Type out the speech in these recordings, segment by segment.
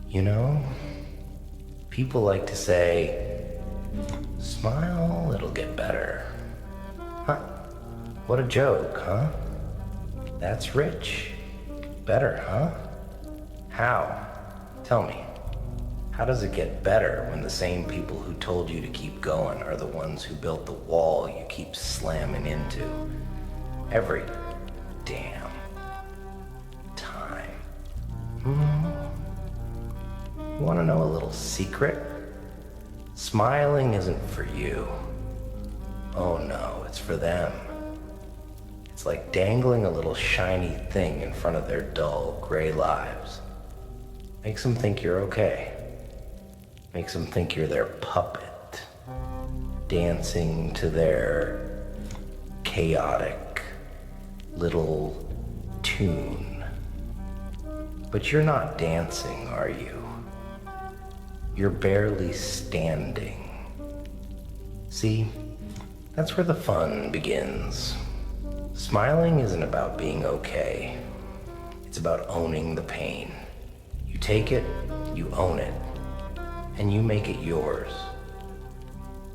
You know, people like to say, smile, it'll get better. Huh? What a joke, huh? That's rich. Better, huh? How? Tell me. How does it get better when the same people who told you to keep going are the ones who built the wall you keep slamming into every damn time? You want to know a little secret? Smiling isn't for you. Oh no, it's for them. It's like dangling a little shiny thing in front of their dull, gray lives. Makes them think you're okay. Makes them think you're their puppet, dancing to their chaotic little tune. But you're not dancing, are you? You're barely standing. See, that's where the fun begins. Smiling isn't about being okay. It's about owning the pain. You take it, you own it, and you make it yours.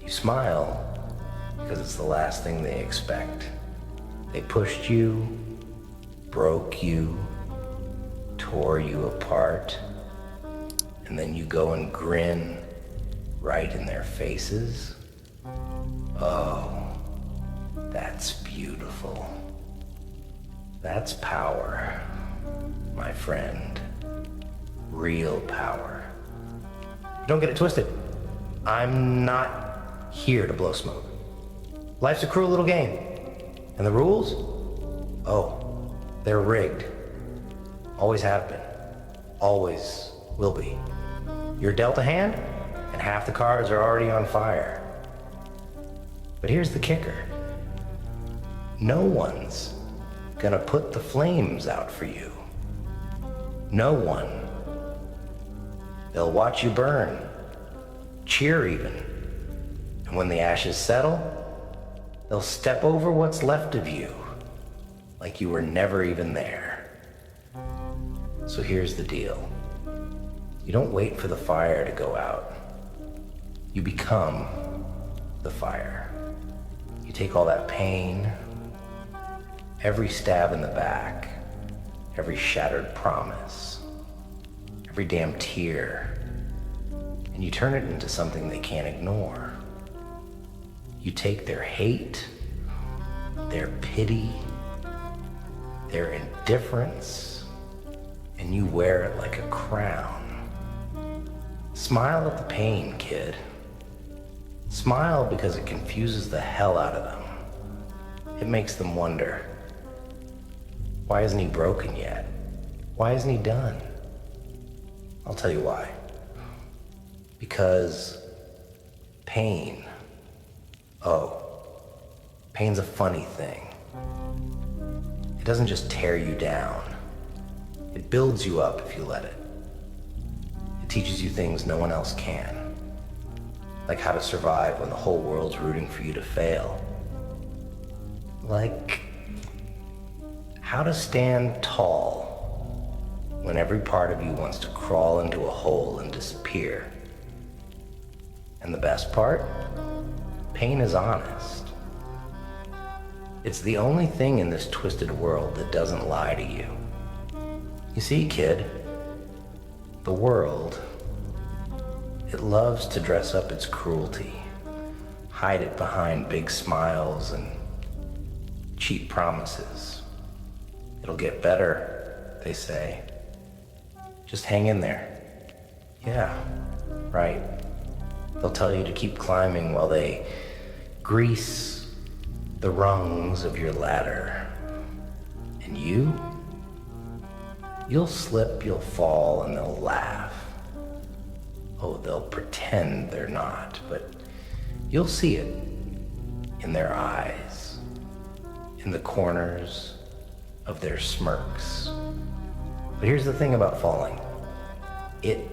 You smile because it's the last thing they expect. They pushed you, broke you, tore you apart, and then you go and grin right in their faces. Oh, that's beautiful. That's power, my friend. Real power. Don't get it twisted. I'm not here to blow smoke. Life's a cruel little game. And the rules? Oh, they're rigged. Always have been. Always will be. You're dealt a hand, and half the cards are already on fire. But here's the kicker. No one's gonna put the flames out for you. No one. They'll watch you burn, cheer even. And when the ashes settle, they'll step over what's left of you, like you were never even there. So here's the deal. You don't wait for the fire to go out. You become the fire. You take all that pain, every stab in the back, every shattered promise, every damn tear, and you turn it into something they can't ignore. You take their hate, their pity, their indifference, and you wear it like a crown. Smile at the pain, kid. Smile because it confuses the hell out of them. It makes them wonder, why isn't he broken yet? Why isn't he done? I'll tell you why. Because pain. Oh, pain's a funny thing. It doesn't just tear you down. It builds you up if you let it. It teaches you things no one else can. Like how to survive when the whole world's rooting for you to fail. Like how to stand tall when every part of you wants to crawl into a hole and disappear. And the best part? Pain is honest. It's the only thing in this twisted world that doesn't lie to you. You see, kid, the world, it loves to dress up its cruelty, hide it behind big smiles and cheap promises. It'll get better, they say. Just hang in there. Yeah, right. They'll tell you to keep climbing while they grease the rungs of your ladder. And you'll slip, you'll fall, and they'll laugh. Oh, they'll pretend they're not, but you'll see it in their eyes, in the corners of their smirks. But here's the thing about falling. It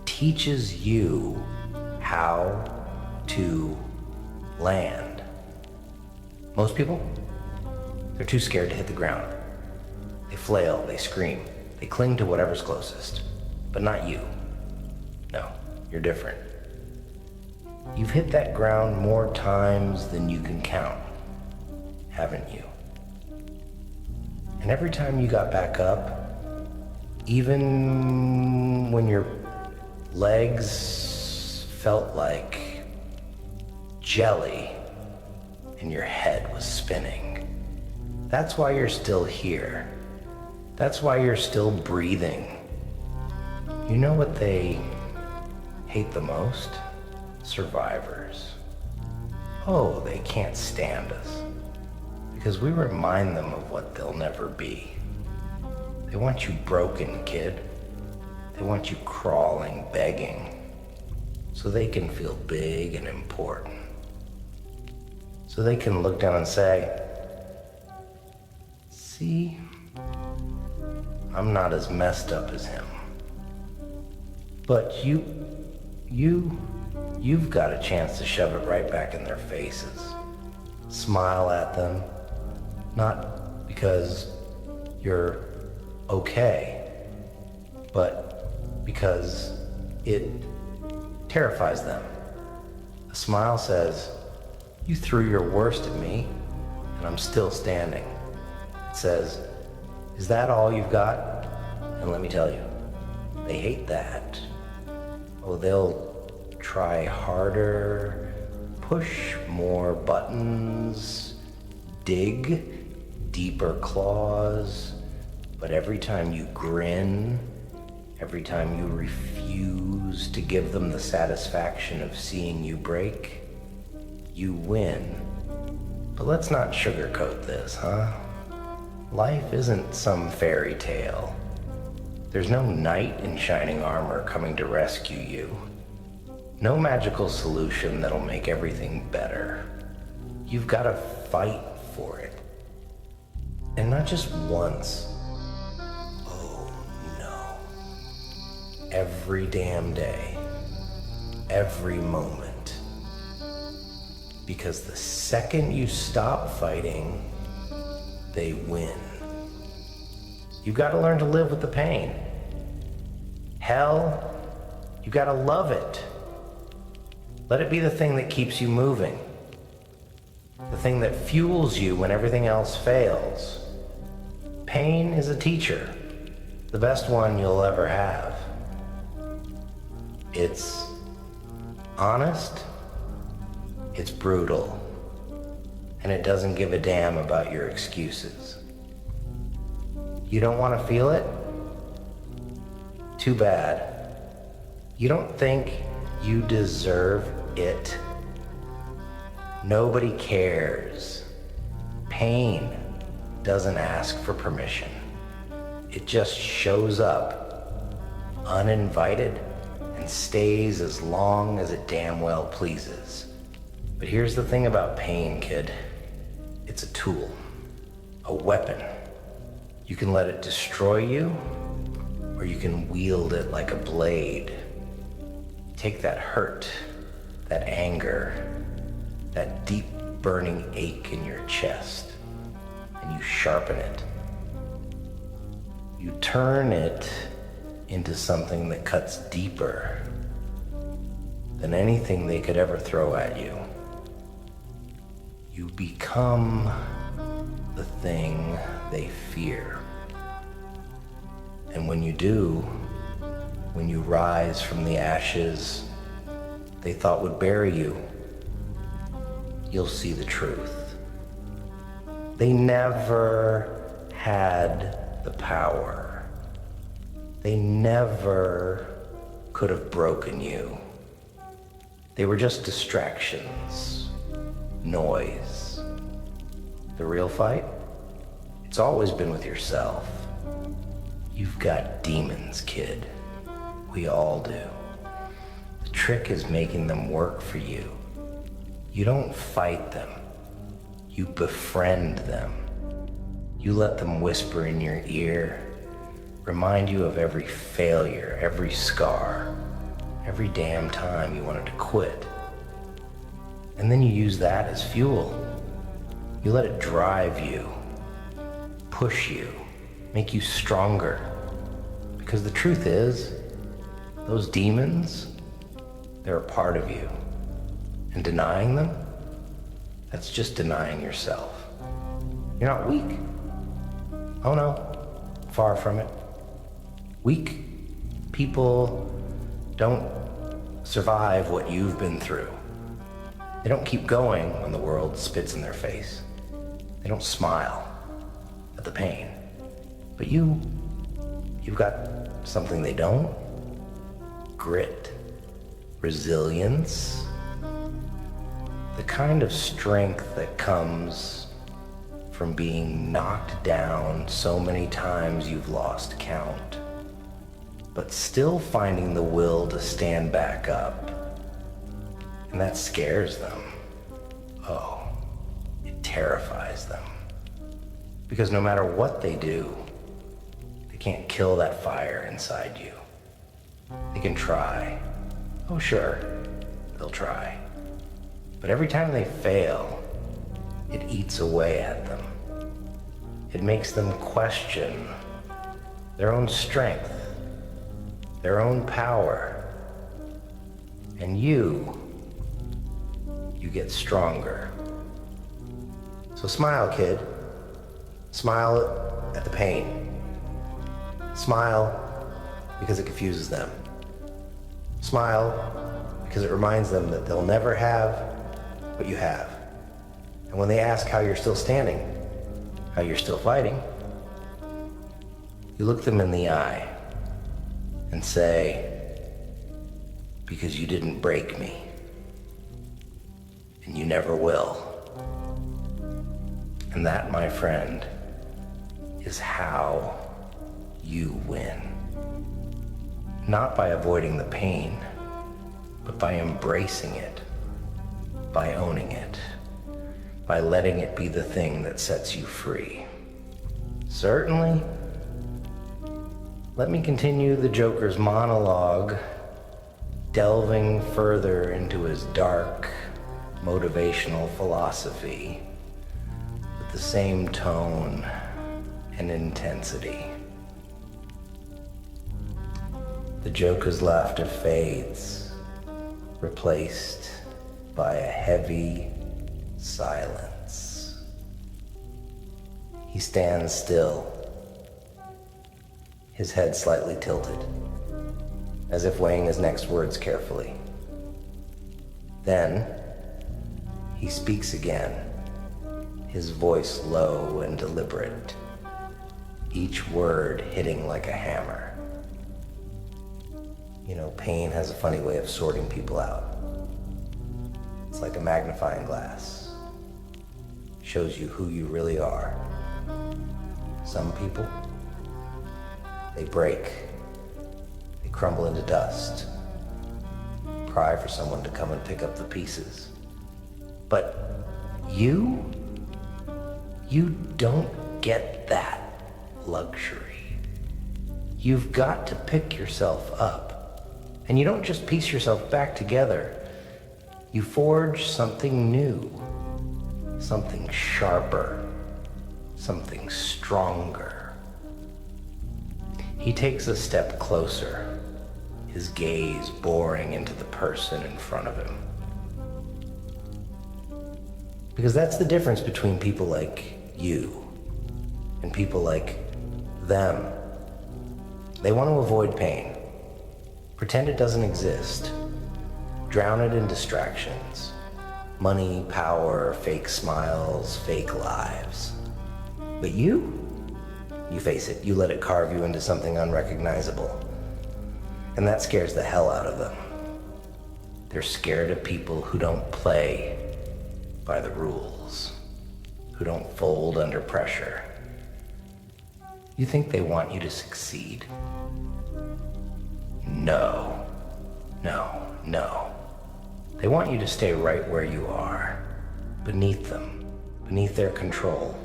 teaches you how to land. Most people, they're too scared to hit the ground. They flail, they scream, they cling to whatever's closest. But not you. No, you're different. You've hit that ground more times than you can count, haven't you? And every time you got back up, even when your legs felt like jelly and your head was spinning, that's why you're still here. That's why you're still breathing. You know what they hate the most? Survivors. Oh, they can't stand us. Because we remind them of what they'll never be. They want you broken, kid. They want you crawling, begging, so they can feel big and important. So they can look down and say, see, I'm not as messed up as him. But you've got a chance to shove it right back in their faces. Smile at them, not because you're okay, but because it terrifies them. A smile says, you threw your worst at me, and I'm still standing. It says, is that all you've got? And let me tell you, they hate that. Oh, they'll try harder, push more buttons, dig deeper claws, but every time you grin, every time you refuse to give them the satisfaction of seeing you break, you win. But let's not sugarcoat this, huh? Life isn't some fairy tale. There's no knight in shining armor coming to rescue you. No magical solution that'll make everything better. You've got to fight for it. And not just once. Oh no. Every damn day. Every moment. Because the second you stop fighting, they win. You've got to learn to live with the pain. Hell, you got to love it. Let it be the thing that keeps you moving. The thing that fuels you when everything else fails. Pain is a teacher, the best one you'll ever have. It's honest, it's brutal, and it doesn't give a damn about your excuses. You don't want to feel it? Too bad. You don't think you deserve it? Nobody cares. Pain doesn't ask for permission. It just shows up, uninvited, and stays as long as it damn well pleases. But here's the thing about pain, kid. It's a tool, a weapon. You can let it destroy you, or you can wield it like a blade. Take that hurt, that anger, that deep burning ache in your chest, and you sharpen it. You turn it into something that cuts deeper than anything they could ever throw at you. You become the thing they fear. And when you do, when you rise from the ashes they thought would bury you, you'll see the truth. They never had the power. They never could have broken you. They were just distractions, noise. The real fight? It's always been with yourself. You've got demons, kid. We all do. The trick is making them work for you. You don't fight them. You befriend them. You let them whisper in your ear, remind you of every failure, every scar, every damn time you wanted to quit. And then you use that as fuel. You let it drive you, push you, make you stronger. Because the truth is, those demons, they're a part of you. And denying them, that's just denying yourself. You're not weak. Oh no, far from it. Weak people don't survive what you've been through. They don't keep going when the world spits in their face. They don't smile at the pain. But you've got something they don't. Grit, resilience, the kind of strength that comes from being knocked down so many times you've lost count, but still finding the will to stand back up. And that scares them. Oh, it terrifies them. Because no matter what they do, they can't kill that fire inside you. They can try. Oh, sure, they'll try. But every time they fail, it eats away at them. It makes them question their own strength, their own power. And you get stronger. So smile, kid. Smile at the pain. Smile because it confuses them. Smile because it reminds them that they'll never have what you have. And when they ask how you're still standing, how you're still fighting, you look them in the eye and say, because you didn't break me. And you never will. And that, my friend, is how you win. Not by avoiding the pain, but by embracing it, by owning it, by letting it be the thing that sets you free. Certainly, let me continue the Joker's monologue, delving further into his dark, motivational philosophy with the same tone and intensity. The Joker's laughter fades, replaced by a heavy silence. He stands still, his head slightly tilted, as if weighing his next words carefully. Then, he speaks again, his voice low and deliberate, each word hitting like a hammer. You know, pain has a funny way of sorting people out. It's like a magnifying glass. Shows you who you really are. Some people, they break. They crumble into dust. Cry for someone to come and pick up the pieces. But you don't get that luxury. You've got to pick yourself up. And you don't just piece yourself back together. You forge something new, something sharper, something stronger. He takes a step closer, his gaze boring into the person in front of him. Because that's the difference between people like you and people like them. They want to avoid pain. Pretend it doesn't exist. Drown it in distractions. Money, power, fake smiles, fake lives. But you face it. You let it carve you into something unrecognizable. And that scares the hell out of them. They're scared of people who don't play by the rules, who don't fold under pressure. You think they want you to succeed? No. They want you to stay right where you are, beneath them, beneath their control.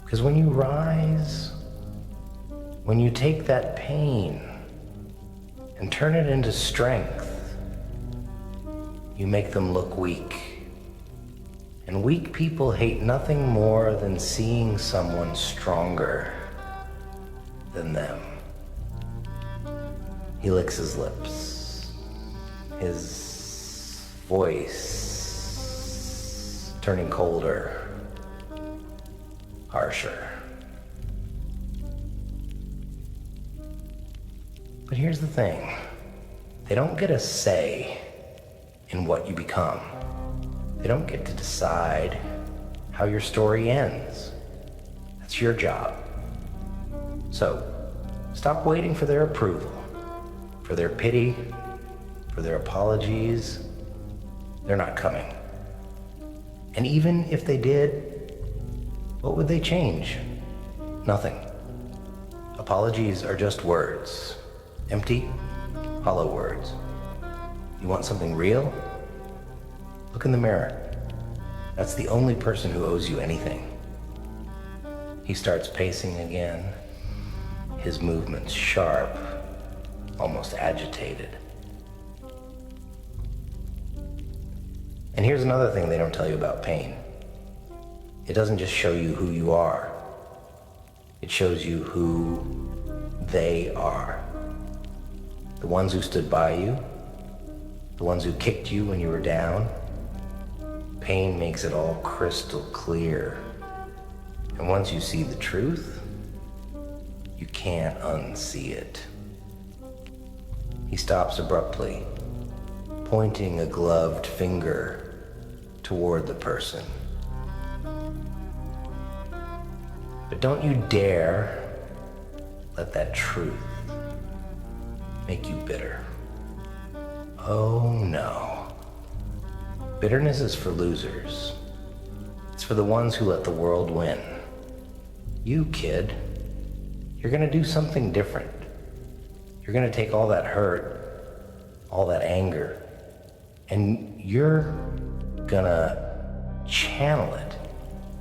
Because when you rise, when you take that pain and turn it into strength, you make them look weak. And weak people hate nothing more than seeing someone stronger than them. He licks his lips, his voice turning colder, harsher. But here's the thing, they don't get a say in what you become. They don't get to decide how your story ends. That's your job. So, stop waiting for their approval, for their pity, for their apologies. They're not coming. And even if they did, what would they change? Nothing. Apologies are just words. Empty, hollow words. You want something real? Look in the mirror. That's the only person who owes you anything. He starts pacing again, his movements sharp, almost agitated. And here's another thing they don't tell you about pain. It doesn't just show you who you are. It shows you who they are. The ones who stood by you, the ones who kicked you when you were down. Pain makes it all crystal clear. And once you see the truth, you can't unsee it. He stops abruptly, pointing a gloved finger toward the person. But don't you dare let that truth make you bitter. Oh no. Bitterness is for losers. It's for the ones who let the world win. You, kid, you're gonna do something different. You're gonna take all that hurt, all that anger, and you're gonna channel it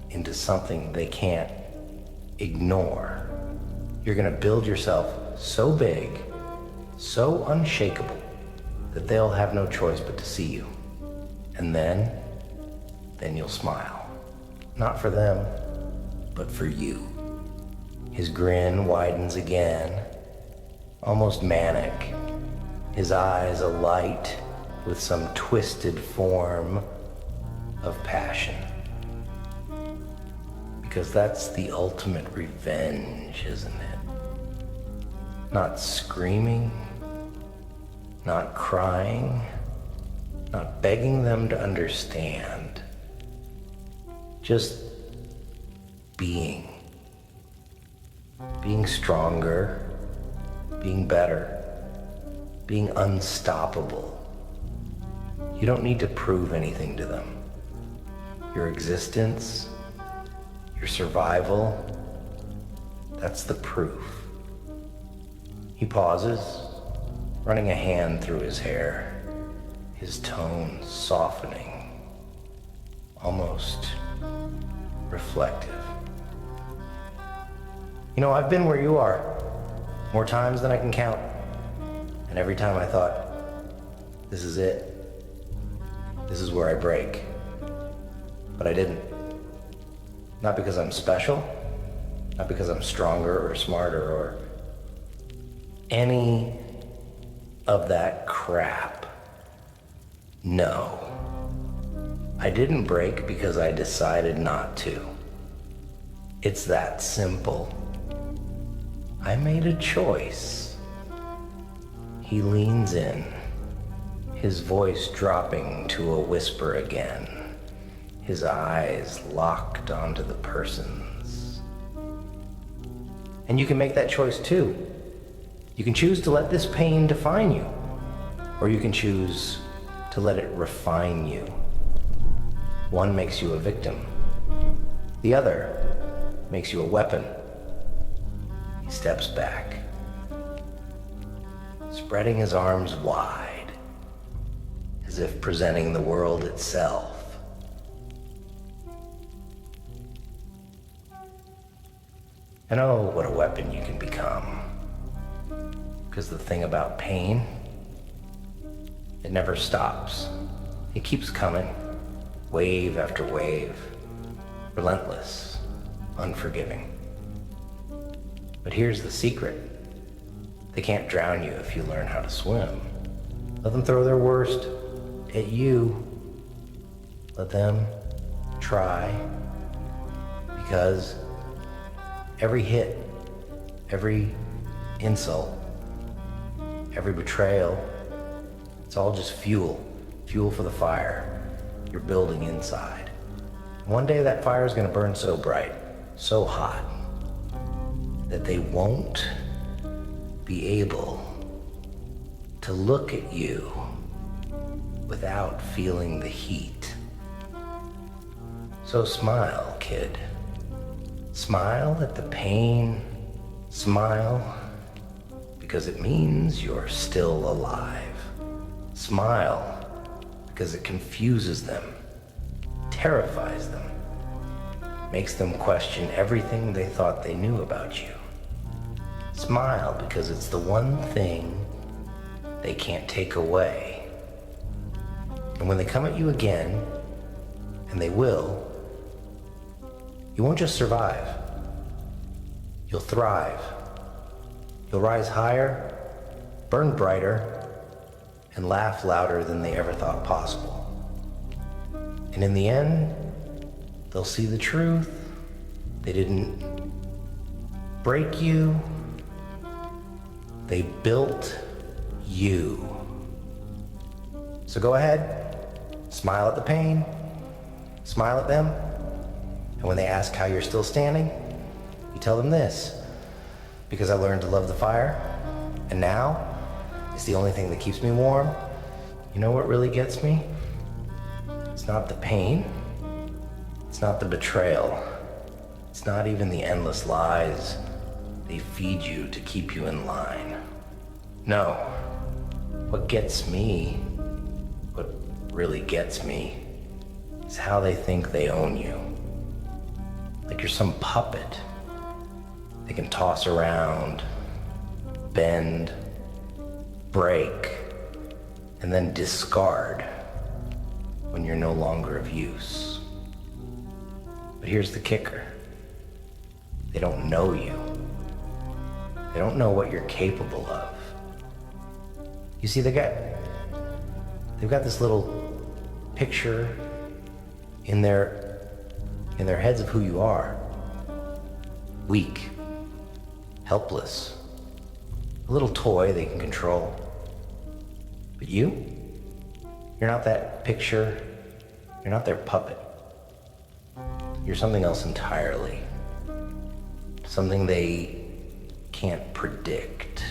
into something they can't ignore. You're gonna build yourself so big, so unshakable, that they'll have no choice but to see you. And then you'll smile. Not for them, but for you. His grin widens again, almost manic. His eyes alight with some twisted form of passion. Because that's the ultimate revenge, isn't it? Not screaming, not crying, not begging them to understand. Just being. Being stronger, being better, being unstoppable. You don't need to prove anything to them. Your existence, your survival, that's the proof. He pauses, running a hand through his hair, his tone softening, almost reflective. You know, I've been where you are, more times than I can count. And every time I thought, this is it. This is where I break. But I didn't. Not because I'm special, not because I'm stronger or smarter or any of that crap. No. I didn't break because I decided not to. It's that simple. I made a choice. He leans in, his voice dropping to a whisper again, his eyes locked onto the person's. And you can make that choice too. You can choose to let this pain define you, or you can choose to let it refine you. One makes you a victim. The other makes you a weapon. He steps back, spreading his arms wide, as if presenting the world itself. And oh, what a weapon you can become. Because the thing about pain, it never stops. It keeps coming. wave after wave, relentless, unforgiving. But here's the secret. They can't drown you if you learn how to swim. Let them throw their worst at you. Let them try. Because every hit, every insult, every betrayal, it's all just fuel for the fire you're building inside. One day that fire is going to burn so bright, so hot, that they won't be able to look at you without feeling the heat. So smile, kid. Smile at the pain. Smile because it means you're still alive. Smile because it confuses them, terrifies them, makes them question everything they thought they knew about you. Smile because it's the one thing they can't take away. And when they come at you again, and they will, you won't just survive. You'll thrive. You'll rise higher, burn brighter, and laugh louder than they ever thought possible. And in the end, they'll see the truth. They didn't break you. They built you. So go ahead, smile at the pain, smile at them, and when they ask how you're still standing, you tell them this: because I learned to love the fire, and now it's the only thing that keeps me warm. You know what really gets me? It's not the pain. It's not the betrayal. It's not even the endless lies they feed you to keep you in line. No. What gets me, what really gets me, is how they think they own you. Like you're some puppet they can toss around, bend, break, and then discard when you're no longer of use. But here's the kicker. They don't know you. They don't know what you're capable of. You see, they've got this little picture in their heads of who you are. Weak, helpless, a little toy they can control. But you're not that picture. You're not their puppet. You're something else entirely. Something they can't predict,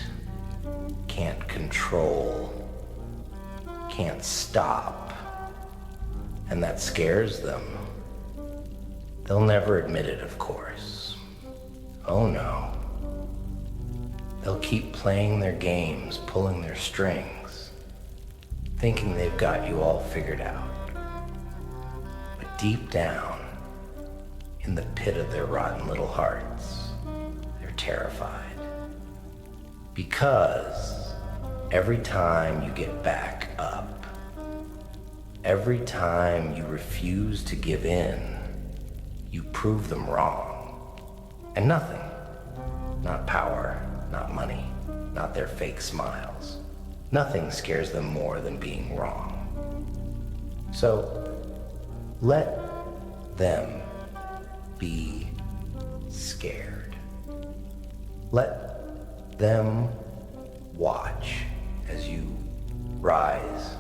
can't control, can't stop. And that scares them. They'll never admit it, of course. Oh no. They'll keep playing their games, pulling their strings, thinking they've got you all figured out. But deep down, in the pit of their rotten little hearts, they're terrified. Because every time you get back up, every time you refuse to give in, you prove them wrong. And nothing, not power, not money, not their fake smiles, nothing scares them more than being wrong. So let them be scared. Let them watch as you rise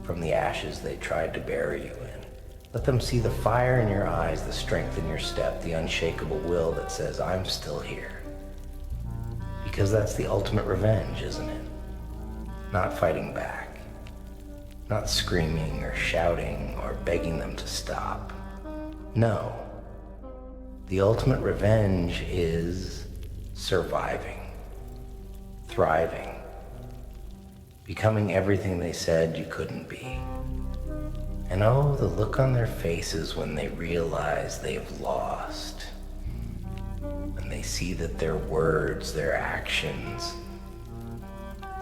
from the ashes they tried to bury you in. Let them see the fire in your eyes, the strength in your step, the unshakable will that says, I'm still here. Because that's the ultimate revenge, isn't it? Not fighting back, not screaming or shouting or begging them to stop. No. The ultimate revenge is surviving, thriving, becoming everything they said you couldn't be. And oh, the look on their faces when they realize they've lost. When they see that their words, their actions,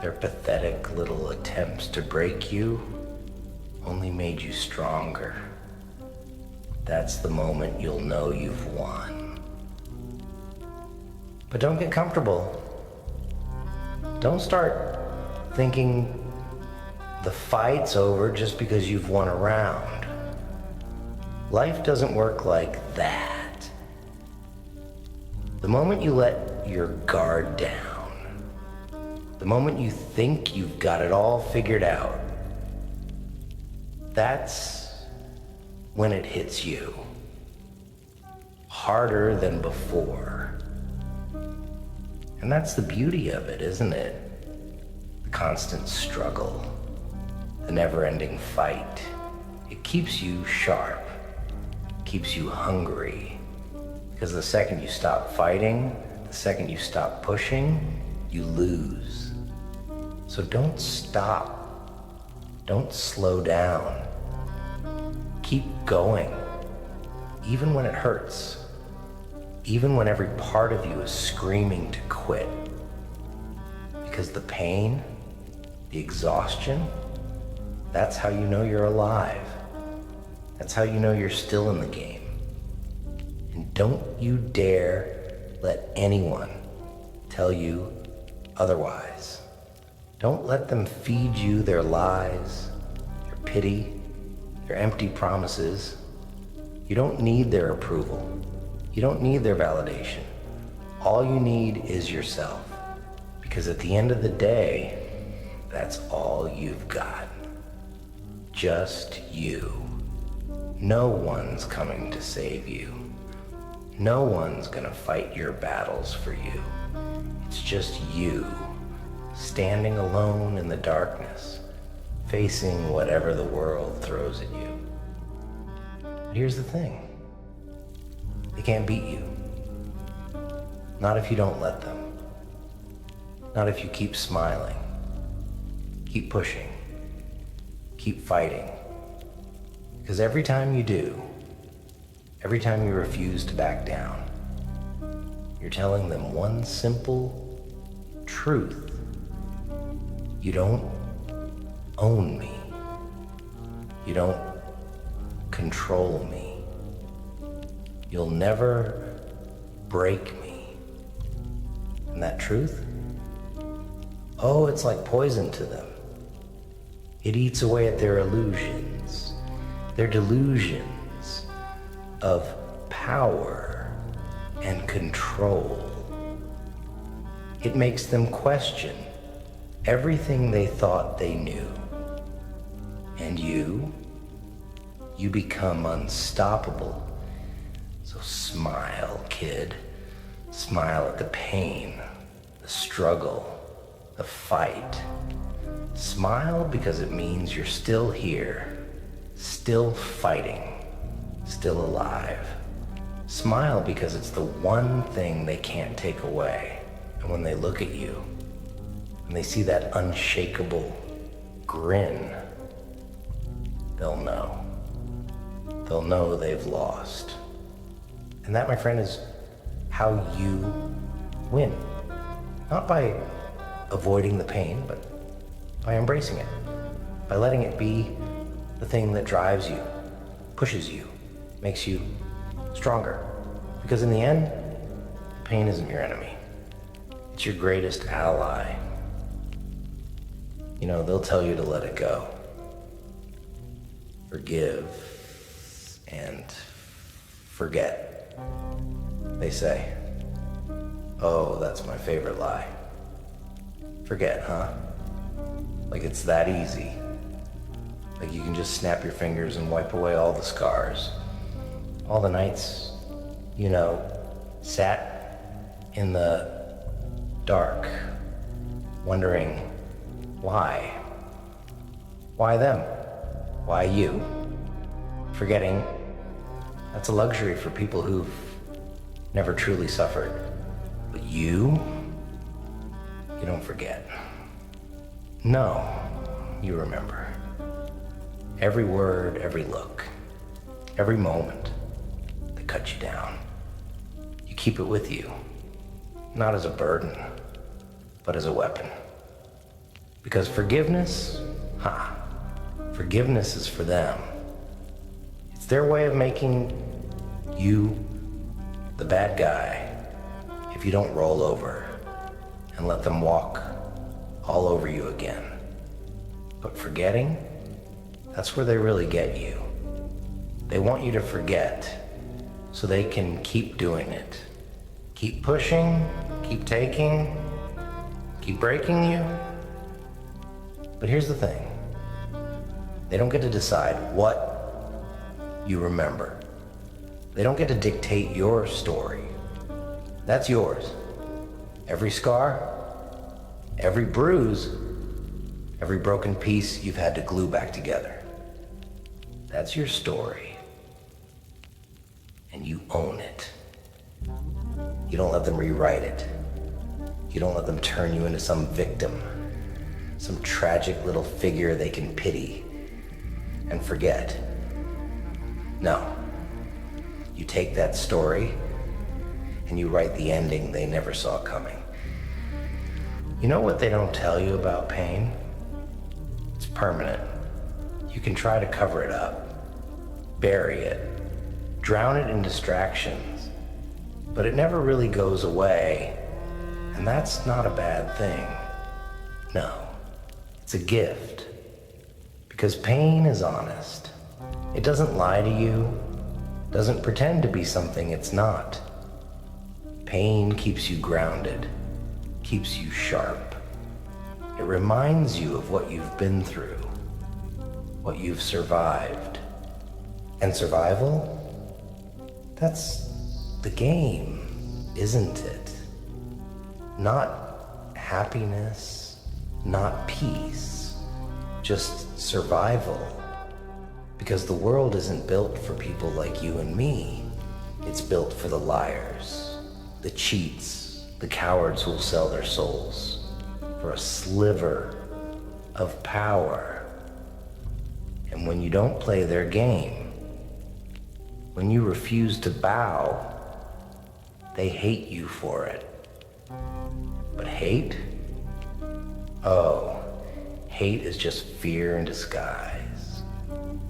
their pathetic little attempts to break you only made you stronger, that's the moment you'll know you've won. But don't get comfortable. Don't start thinking the fight's over just because you've won a round. Life doesn't work like that. The moment you let your guard down, the moment you think you've got it all figured out, that's when it hits you. Harder than before. And that's the beauty of it, isn't it? The constant struggle, the never-ending fight. It keeps you sharp, keeps you hungry. Because the second you stop fighting, the second you stop pushing, you lose. So don't stop. Don't slow down. Keep going, even when it hurts. Even when every part of you is screaming to quit. Because the pain, the exhaustion, that's how you know you're alive. That's how you know you're still in the game. And don't you dare let anyone tell you otherwise. Don't let them feed you their lies, their pity, their empty promises. You don't need their approval. You don't need their validation. All you need is yourself. Because at the end of the day, that's all you've got. Just you. No one's coming to save you. No one's gonna fight your battles for you. It's just you, standing alone in the darkness, facing whatever the world throws at you. But here's the thing. They can't beat you. Not if you don't let them. Not if you keep smiling. Keep pushing. Keep fighting. Because every time you do, every time you refuse to back down, you're telling them one simple truth. You don't own me. You don't control me. You'll never break me. And that truth? Oh, it's like poison to them. It eats away at their illusions, their delusions of power and control. It makes them question everything they thought they knew. And you become unstoppable. So smile, kid. Smile at the pain, the struggle, the fight. Smile because it means you're still here, still fighting, still alive. Smile because it's the one thing they can't take away. And when they look at you, and they see that unshakable grin, they'll know. They'll know they've lost. And that, my friend, is how you win. Not by avoiding the pain, but by embracing it. By letting it be the thing that drives you, pushes you, makes you stronger. Because in the end, pain isn't your enemy. It's your greatest ally. You know, they'll tell you to let it go. Forgive and forget. They say, oh, that's my favorite lie. Forget, huh? Like it's that easy. Like you can just snap your fingers and wipe away all the scars. All the nights, you know, sat in the dark, wondering why? Why them? Why you? Forgetting that's a luxury for people who've never truly suffered. But you don't forget. No, you remember. Every word, every look, every moment that cut you down. You keep it with you, not as a burden, but as a weapon. Because forgiveness, forgiveness is for them. It's their way of making you the bad guy if you don't roll over and let them walk all over you again. But forgetting, that's where they really get you. They want you to forget so they can keep doing it. Keep pushing, keep taking, keep breaking you. But here's the thing. They don't get to decide what you remember. They don't get to dictate your story. That's yours. Every scar, every bruise, every broken piece you've had to glue back together. That's your story. And you own it. You don't let them rewrite it. You don't let them turn you into some victim, some tragic little figure they can pity and forget. No. You take that story and you write the ending they never saw coming. You know what they don't tell you about pain? It's permanent. You can try to cover it up, bury it, drown it in distractions, but it never really goes away, and that's not a bad thing. No, it's a gift, because pain is honest. It doesn't lie to you, doesn't pretend to be something it's not. Pain keeps you grounded, keeps you sharp. It reminds you of what you've been through, what you've survived. And survival? That's the game, isn't it? Not happiness, not peace, just survival. Because the world isn't built for people like you and me. It's built for the liars, the cheats, the cowards who'll sell their souls for a sliver of power. And when you don't play their game, when you refuse to bow, they hate you for it. But hate? Oh, hate is just fear in disguise.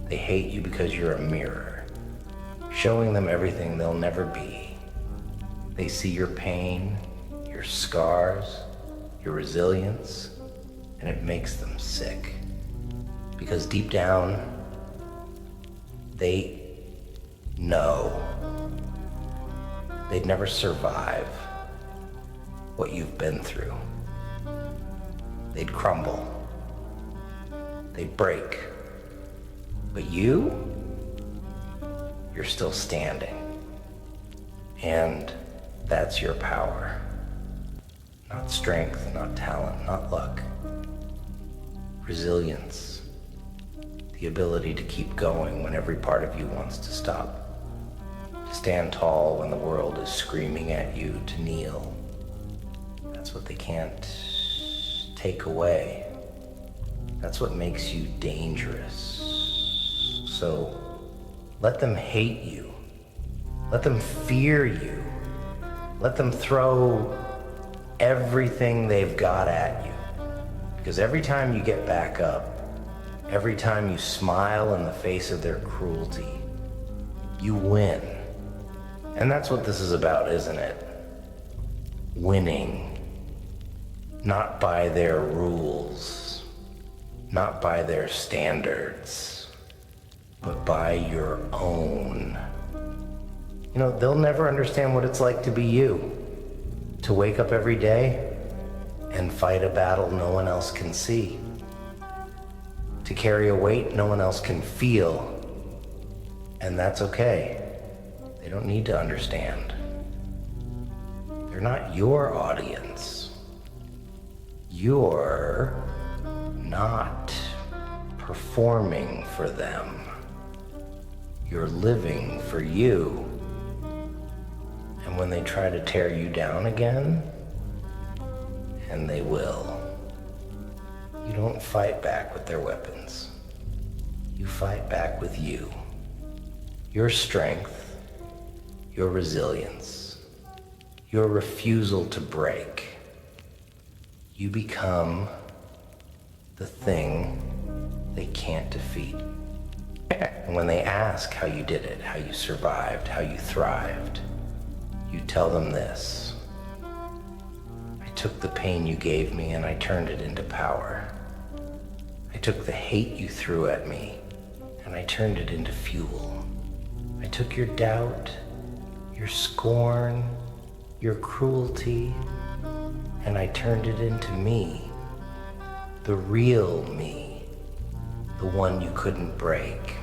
They hate you because you're a mirror, showing them everything they'll never be. They see your pain, your scars, your resilience, and it makes them sick. Because deep down, they know they'd never survive what you've been through. They'd crumble. They'd break. But you're still standing. And that's your power. Not strength, not talent, not luck. Resilience. The ability to keep going when every part of you wants to stop. To stand tall when the world is screaming at you to kneel. That's what they can't take away. That's what makes you dangerous. So let them hate you. Let them fear you. Let them throw everything they've got at you. Because every time you get back up, every time you smile in the face of their cruelty, you win. And that's what this is about, isn't it? Winning. Not by their rules, not by their standards, but by your own. You know, they'll never understand what it's like to be you. To wake up every day and fight a battle no one else can see. To carry a weight no one else can feel. And that's okay. They don't need to understand. They're not your audience. You're not performing for them. You're living for you. And when they try to tear you down again, and they will, you don't fight back with their weapons. You fight back with you. Your strength, your resilience, your refusal to break. You become the thing they can't defeat. And when they ask how you did it, how you survived, how you thrived, you tell them this: I took the pain you gave me and I turned it into power. I took the hate you threw at me and I turned it into fuel. I took your doubt, your scorn, your cruelty, and I turned it into me, the real me, the one you couldn't break.